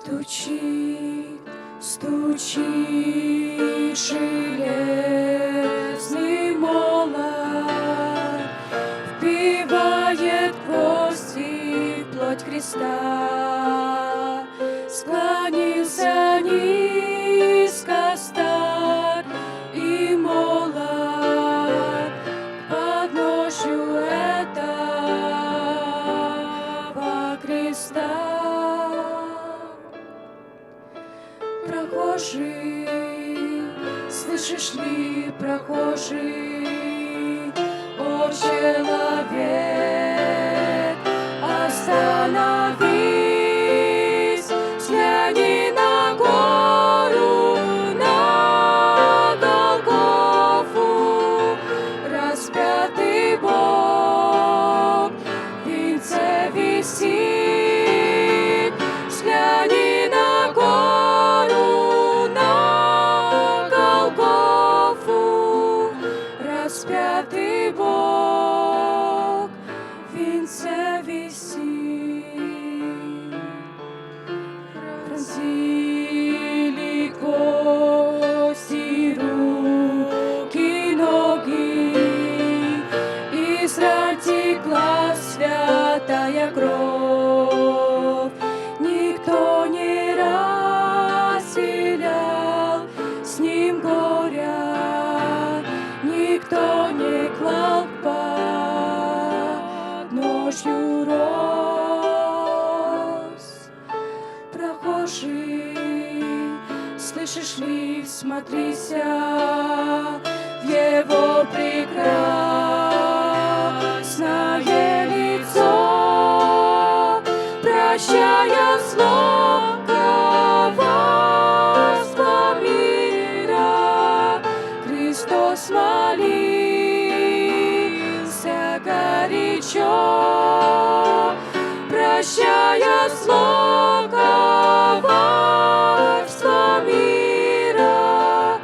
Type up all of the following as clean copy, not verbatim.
Стучит, стучит железный молот, вбивает гвозди в плоть креста. Склонился низко стар и молод к подножью этого креста. Прохожий, слышишь ли, прохожий, о человек, остановись, взгляни на гору, на Голгофу, распятый Бог в венце висит, взгляни на гору, на Голгофу, распятый Бог в венце висит. Пронзили кости, руки, ноги, Израиль текла святая кровь. Никто не разделял с ним горя, никто не клал под ножью роз. Прохожий, слышишь ли, всмотрися в его прекрасное лицо, прощая зло, коварство мира, Христос молился горячо, прощая зло, коварство мира,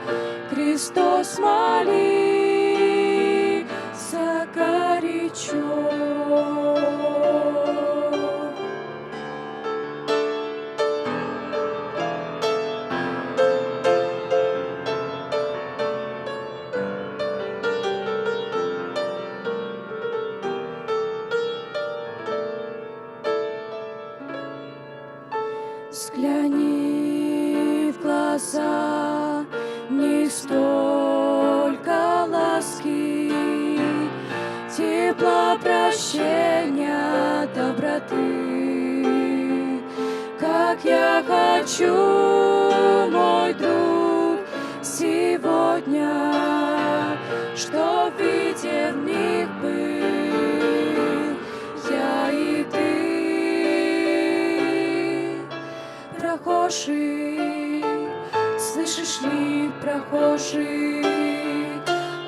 Христос молился горячо. Взгляни в глаза, в них столько ласки, тепла, прощения, доброты. Как я хочу, мой друг, сегодня, чтоб виден в них был я и ты. Прохожий, слышишь ли, прохожий,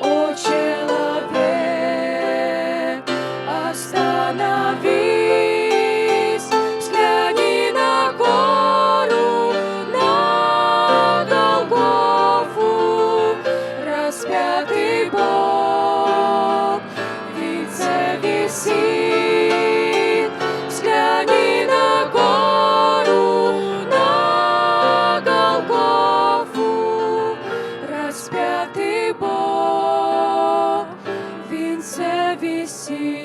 о человек, остановись, взгляни на гору, на Голгофу, распятый Бог в венце висит, взгляни на гору, на Голгофу, распятый Бог в венце висит.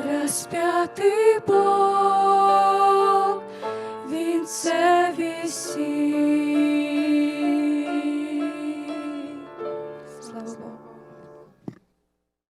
Распятый Бог